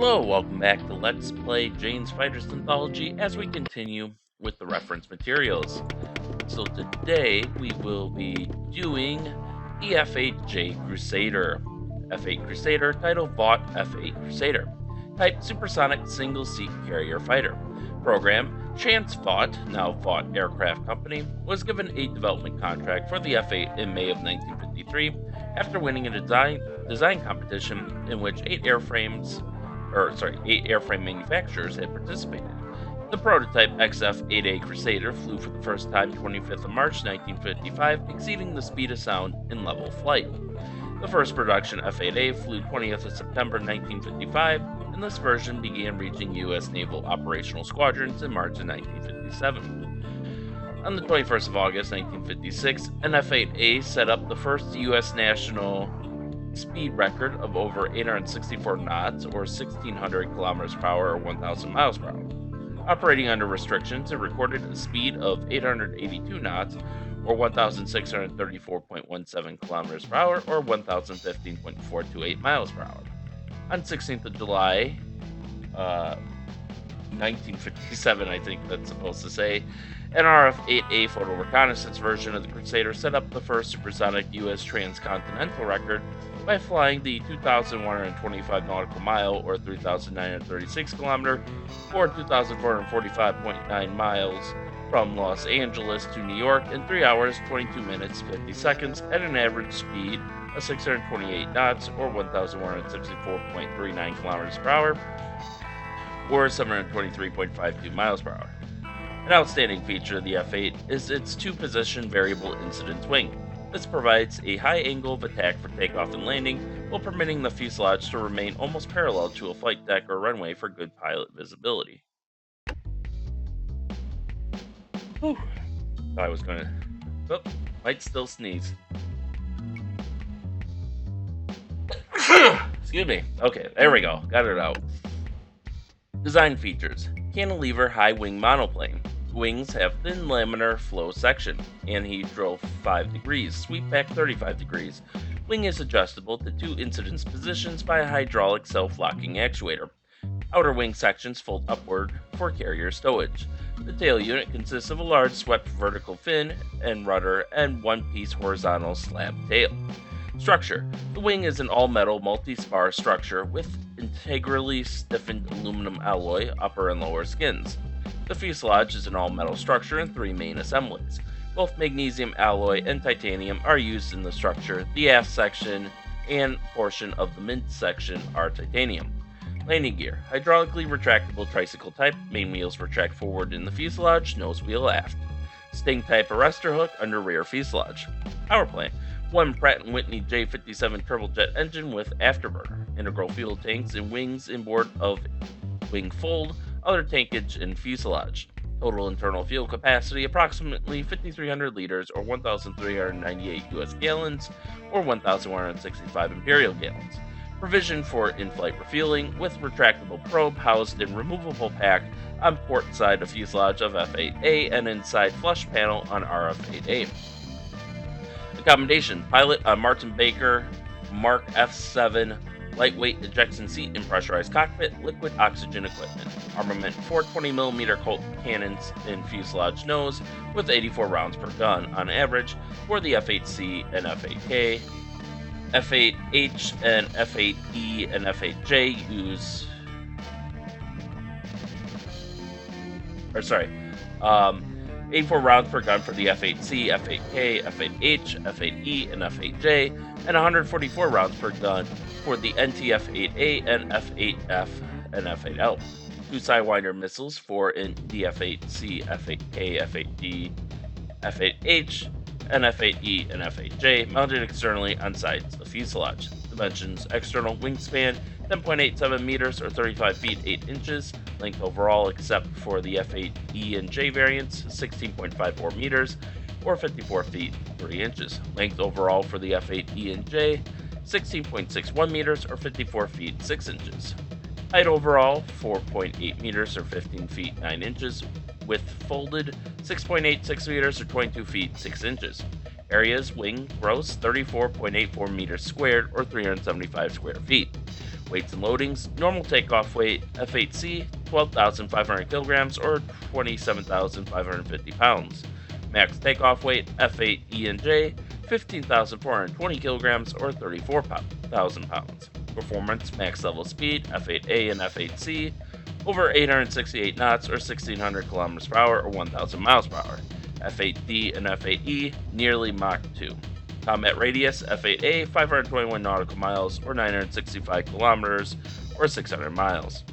Hello, welcome back to Let's Play Jane's Fighters Anthology as we continue with the reference materials. So today we will be doing the F-8J Crusader. F-8 Crusader, title Vought F-8 Crusader. Type Supersonic Single-Seat Carrier Fighter. Program Chance Vought, now Vought Aircraft Company, was given a development contract for the F-8 in May of 1953 after winning a design competition in which 8 airframe manufacturers had participated. The prototype XF-8A Crusader flew for the first time 25th of March 1955, exceeding the speed of sound in level flight. The first production F-8A flew 20th of September 1955, and this version began reaching U.S. naval operational squadrons in March of 1957. On the 21st of August 1956, an F-8A set up the first U.S. national speed record of over 864 knots or 1,600 kilometers per hour or 1,000 miles per hour. Operating under restrictions, it recorded a speed of 882 knots or 1,634.17 kilometers per hour or 1,015.428 miles per hour. On 16th of July, 1957, I think that's supposed to say, an RF-8A photo reconnaissance version of the Crusader set up the first supersonic U.S. transcontinental record by flying the 2,125 nautical mile or 3,936 kilometer or 2,445.9 miles from Los Angeles to New York in 3 hours, 22 minutes, 50 seconds at an average speed of 628 knots or 1,164.39 kilometers per hour or 723.52 miles per hour. An outstanding feature of the F-8 is its two-position variable incidence wing. This provides a high angle of attack for takeoff and landing, while permitting the fuselage to remain almost parallel to a flight deck or runway for good pilot visibility. Whew. Thought I was going to... Oh, might still sneeze. Excuse me. Okay, there we go. Got it out. Design features. Cantilever high wing monoplane. Wings have thin laminar flow section. Anhedral 5 degrees. Sweep back 35 degrees. Wing is adjustable to 2 incidence positions by a hydraulic self-locking actuator. Outer wing sections fold upward for carrier stowage. The tail unit consists of a large swept vertical fin and rudder and one-piece horizontal slab tail. Structure. The wing is an all-metal multi-spar structure with integrally stiffened aluminum alloy upper and lower skins. The fuselage is an all-metal structure in 3 main assemblies. Both magnesium alloy and titanium are used in the structure. The aft section and portion of the mid section are titanium. Landing gear. Hydraulically retractable tricycle type. Main wheels retract forward in the fuselage, nose wheel aft. Sting type arrestor hook under rear fuselage. Power plant. 1 Pratt & Whitney J57 turbojet engine with afterburner. Integral fuel tanks and wings inboard of wing fold. Other tankage and fuselage. Total internal fuel capacity approximately 5,300 liters or 1,398 US gallons or 1,165 imperial gallons. Provision for in-flight refueling with retractable probe housed in removable pack on port side of fuselage of F-8A and inside flush panel on RF-8A. Accommodation. Pilot on Martin Baker Mark F7 lightweight ejection seat and pressurized cockpit, liquid oxygen equipment. Armament 420mm Colt cannons in fuselage nose with 84 rounds per gun on average for the F-8C and F-8K. F-8H and F-8E and F-8J use... 84 rounds per gun for the F-8C, F-8K, F-8H, F-8E, and F-8J, and 144 rounds per gun for the NTF-8A and F-8F and F-8L. 2 Sidewinder missiles for the F-8C, F-8K, F-8D, F-8H, and F-8E and F-8J mounted externally on sides of the fuselage. Dimensions: external wingspan 10.87 meters or 35 feet 8 inches. Length overall, except for the F-8E and J variants, 16.54 meters or 54 feet 3 inches. Length overall for the F-8E and J, 16.61 meters or 54 feet 6 inches. Height overall, 4.8 meters or 15 feet 9 inches. Width folded, 6.86 meters or 22 feet 6 inches. Areas: wing gross 34.84 meters squared or 375 square feet. Weights and loadings: normal takeoff weight F-8C 12,500 kilograms or 27,550 pounds. Max takeoff weight F-8E&J 15,420 kilograms or 34,000 pounds. Performance: max level speed F-8A and F-8C over 868 knots or 1,600 kilometers per hour or 1,000 miles per hour. F-8D and F-8E nearly Mach 2. Combat radius F-8A 521 nautical miles or 965 kilometers or 600 miles.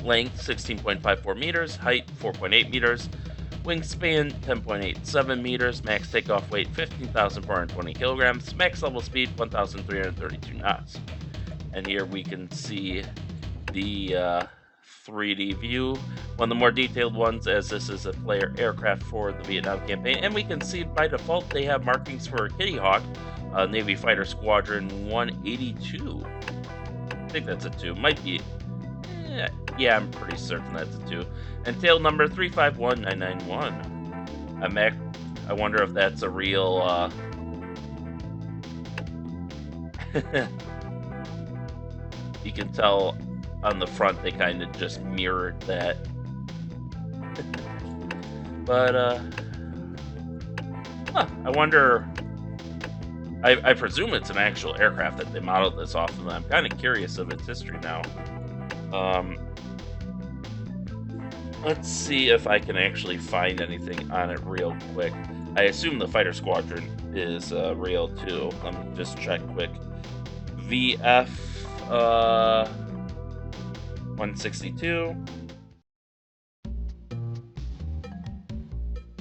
Length 16.54 meters, height 4.8 meters, wingspan 10.87 meters, max takeoff weight 15,420 kilograms, max level speed 1,332 knots. And here we can see the 3D view, one of the more detailed ones, as this is a player aircraft for the Vietnam campaign. And we can see by default they have markings for Kitty Hawk, Navy Fighter Squadron 182. I think that's a 2. Might be. Yeah, I'm pretty certain that's a 2. And tail number 351991. I wonder if that's a real. You can tell on the front they kind of just mirrored that. But I wonder. I presume it's an actual aircraft that they modeled this off of. I'm kind of curious of its history now. Let's see if I can actually find anything on it real quick. I assume the fighter squadron is real too. Let me just check quick. VF 162.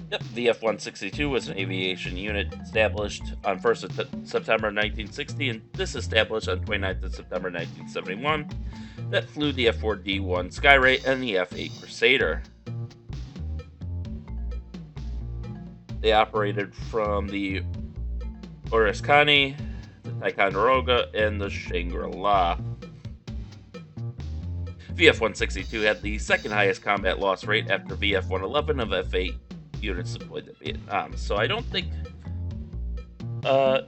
Yep, VF-162 was an aviation unit established on 1st of September 1960 and disestablished on 29th of September 1971 that flew the F-4D-1 Skyray and the F-8 Crusader. They operated from the Oriskany, the Ticonderoga, and the Shangri-La. VF-162 had the second highest combat loss rate after VF-111 of F-8 units deployed to Vietnam. So I don't think, I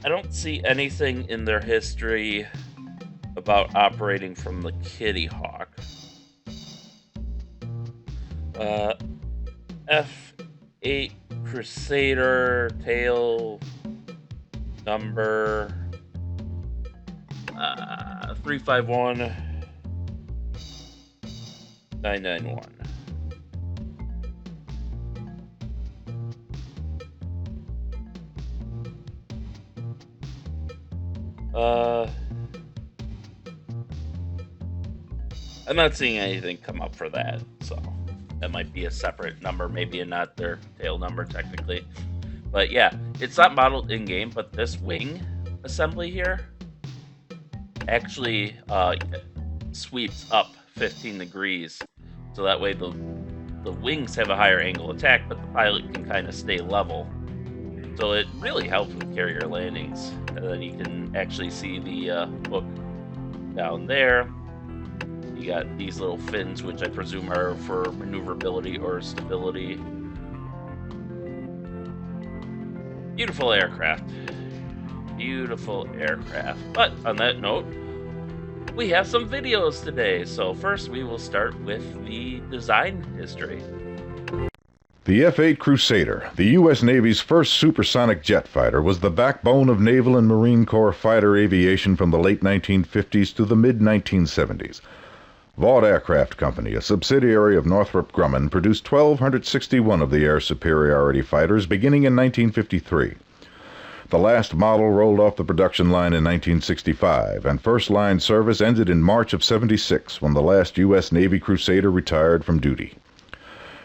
don't see anything in their history about operating from the Kitty Hawk. F-8 Crusader tail number 351991. I'm not seeing anything come up for that, so that might be a separate number, maybe not their tail number technically. But yeah, it's not modeled in-game, but this wing assembly here actually sweeps up 15 degrees, so that way the wings have a higher angle of attack, but the pilot can kind of stay level. So it really helps with carrier landings. And then you can actually see the hook down there. You got these little fins, which I presume are for maneuverability or stability. Beautiful aircraft. Beautiful aircraft. But on that note, we have some videos today. So first we will start with the design history. The F-8 Crusader, the U.S. Navy's first supersonic jet fighter, was the backbone of Naval and Marine Corps fighter aviation from the late 1950s to the mid-1970s. Vought Aircraft Company, a subsidiary of Northrop Grumman, produced 1,261 of the air superiority fighters beginning in 1953. The last model rolled off the production line in 1965, and first-line service ended in March of '76 when the last U.S. Navy Crusader retired from duty.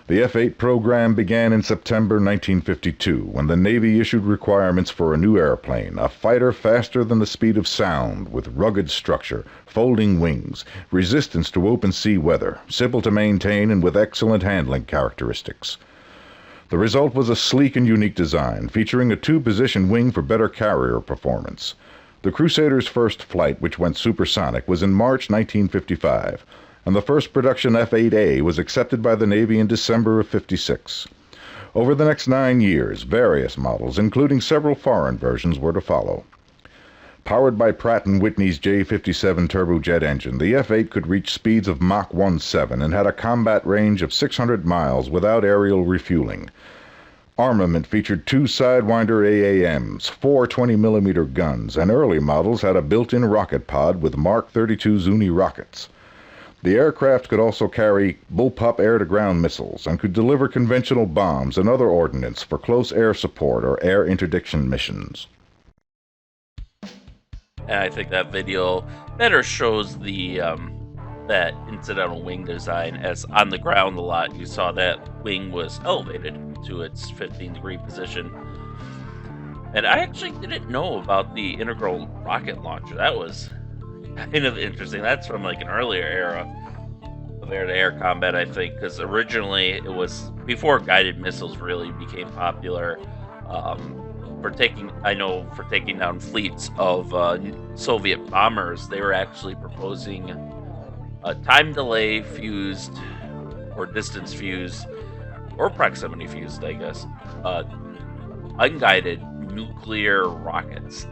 The F-8 program began in September 1952 when the Navy issued requirements for a new airplane, a fighter faster than the speed of sound, with rugged structure, folding wings, resistance to open sea weather, simple to maintain, and with excellent handling characteristics. The result was a sleek and unique design, featuring a two-position wing for better carrier performance. The Crusader's first flight, which went supersonic, was in March 1955. And the first production F-8A was accepted by the Navy in December of '56. Over the next 9 years, various models, including several foreign versions, were to follow. Powered by Pratt & Whitney's J57 turbojet engine, the F-8 could reach speeds of Mach 1.7 and had a combat range of 600 miles without aerial refueling. Armament featured 2 Sidewinder AAMs, 4 20mm guns, and early models had a built-in rocket pod with Mark 32 Zuni rockets. The aircraft could also carry bullpup air-to-ground missiles and could deliver conventional bombs and other ordnance for close air support or air interdiction missions. And I think that video better shows the that incidental wing design, as on the ground a lot you saw that wing was elevated to its 15-degree position. And I actually didn't know about the integral rocket launcher. That was kind of interesting. That's from like an earlier era of air-to-air combat, I think, because originally it was before guided missiles really became popular. For taking down fleets of Soviet bombers, they were actually proposing a time delay fused or distance fused or proximity fused, I guess, unguided nuclear rockets,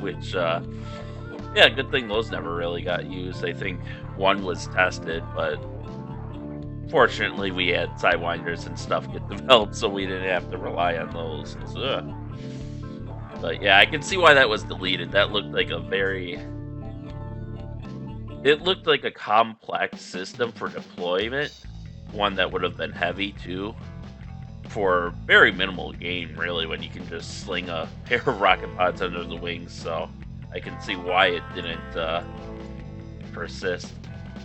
which, yeah, good thing those never really got used. I think one was tested, but fortunately we had Sidewinders and stuff get developed, so we didn't have to rely on those. So, but yeah, I can see why that was deleted. That looked like it looked like a complex system for deployment, one that would have been heavy too, for very minimal gain, really, when you can just sling a pair of rocket pods under the wings. So I can see why it didn't persist.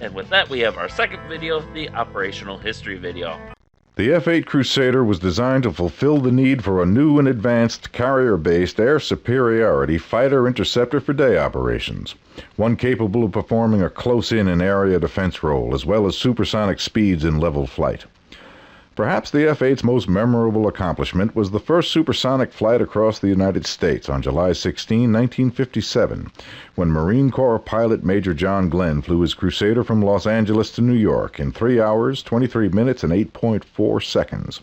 And with that, we have our second video, the operational history video. The F-8 Crusader was designed to fulfill the need for a new and advanced carrier-based air superiority fighter interceptor for day operations, one capable of performing a close-in and area defense role, as well as supersonic speeds in level flight. Perhaps the F-8's most memorable accomplishment was the first supersonic flight across the United States on July 16, 1957, when Marine Corps pilot Major John Glenn flew his Crusader from Los Angeles to New York in 3 hours, 23 minutes, and 8.4 seconds.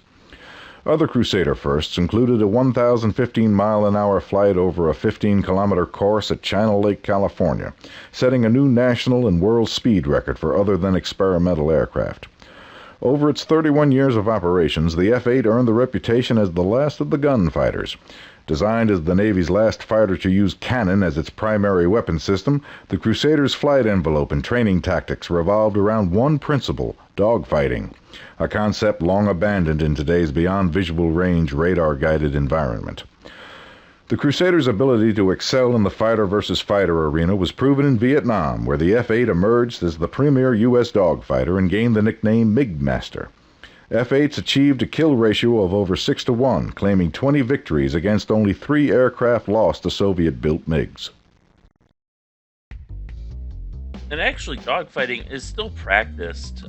Other Crusader firsts included a 1,015-mile-an-hour flight over a 15-kilometer course at Channel Lake, California, setting a new national and world speed record for other than experimental aircraft. Over its 31 years of operations, the F-8 earned the reputation as the last of the gunfighters. Designed as the Navy's last fighter to use cannon as its primary weapon system, the Crusader's flight envelope and training tactics revolved around one principle: dogfighting, a concept long abandoned in today's beyond visual range radar-guided environment. The Crusader's ability to excel in the fighter versus fighter arena was proven in Vietnam, where the F-8 emerged as the premier U.S. dogfighter and gained the nickname MiG-Master. F-8s achieved a kill ratio of over 6-to-1, claiming 20 victories against only 3 aircraft lost to Soviet-built MiGs. And actually, dogfighting is still practiced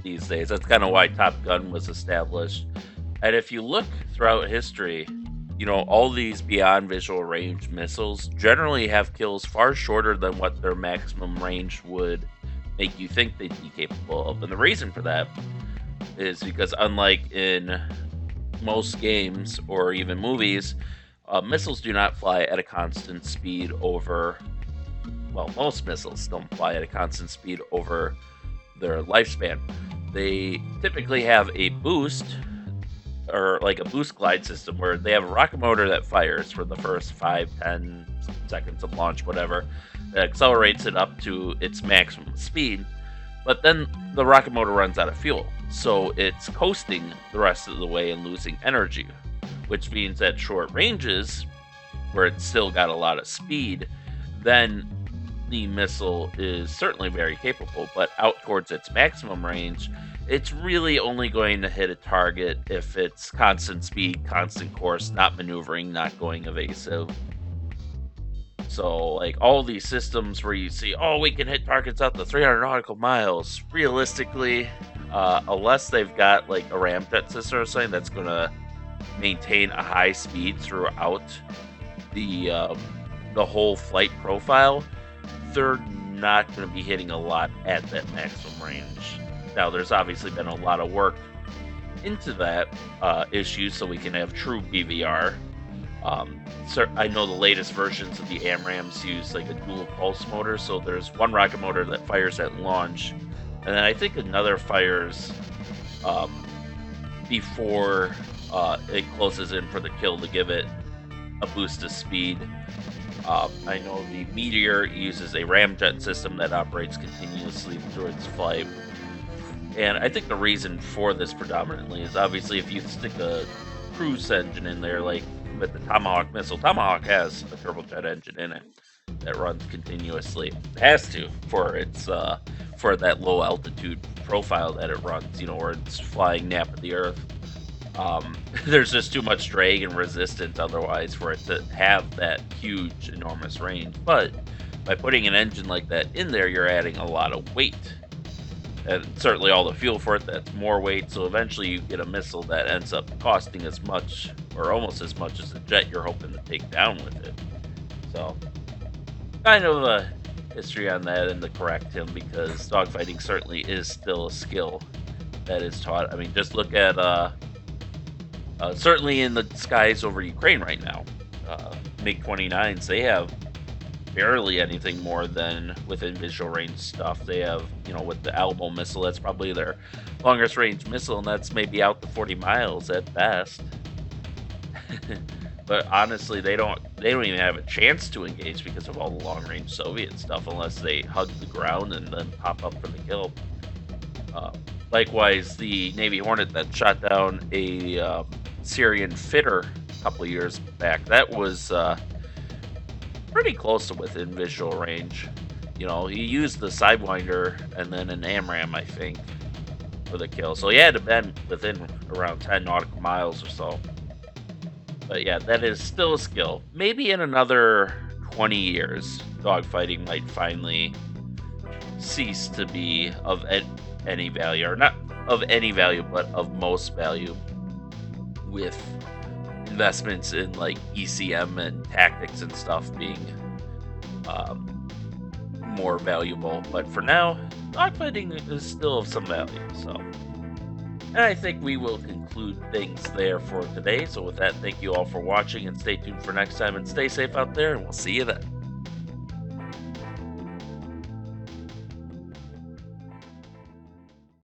these days. That's kind of why Top Gun was established. And if you look throughout history, you know, all these beyond visual range missiles generally have kills far shorter than what their maximum range would make you think they'd be capable of. And the reason for that is because, unlike in most games or even movies, missiles do not fly at a constant speed over, well, most missiles don't fly at a constant speed over their lifespan. They typically have a boost, or like a boost glide system, where they have a rocket motor that fires for the first 5-10 seconds of launch, whatever, that accelerates it up to its maximum speed, but then the rocket motor runs out of fuel, so it's coasting the rest of the way and losing energy, which means at short ranges, where it's still got a lot of speed, then the missile is certainly very capable, but out towards its maximum range, it's really only going to hit a target if it's constant speed, constant course, not maneuvering, not going evasive. So, like, all these systems where you see, oh, we can hit targets out to 300 nautical miles, realistically, unless they've got, like, a ramjet system or something that's going to maintain a high speed throughout the whole flight profile, they're not going to be hitting a lot at that maximum range. Now, there's obviously been a lot of work into that issue so we can have true BVR. I know the latest versions of the AMRAAMs use like a dual pulse motor, so there's one rocket motor that fires at launch, and then I think another fires um, before it closes in for the kill to give it a boost of speed. I know the Meteor uses a ramjet system that operates continuously through its flight. And I think the reason for this predominantly is obviously if you stick a cruise engine in there, like with the Tomahawk missile, Tomahawk has a turbojet engine in it that runs continuously. It has to for its for that low altitude profile that it runs, where it's flying nap of the earth. There's just too much drag and resistance otherwise for it to have that huge, enormous range. But by putting an engine like that in there, you're adding a lot of weight. And certainly all the fuel for it, that's more weight. So eventually you get a missile that ends up costing as much or almost as much as the jet you're hoping to take down with it. So kind of a history on that and to correct him, because dogfighting certainly is still a skill that is taught. I mean, just look at certainly in the skies over Ukraine right now, MiG-29s, they have barely anything more than within visual range stuff. They have, with the Alamo missile, that's probably their longest range missile, and that's maybe out to 40 miles at best. But honestly, they don't even have a chance to engage because of all the long range Soviet stuff, unless they hug the ground and then pop up for the kill. Likewise, the Navy Hornet that shot down a Syrian fitter a couple of years back, that was pretty close to within visual range. He used the Sidewinder and then an AMRAAM, I think, for the kill. So he had to been within around 10 nautical miles or so. But yeah, that is still a skill. Maybe in another 20 years, dogfighting might finally cease to be of any value, or not of any value, but of most value, with investments in like ECM and tactics and stuff being more valuable. But for now, dogfighting is still of some value. So, and I think we will conclude things there for today. So with that, thank you all for watching, and stay tuned for next time, and stay safe out there, and we'll see you then.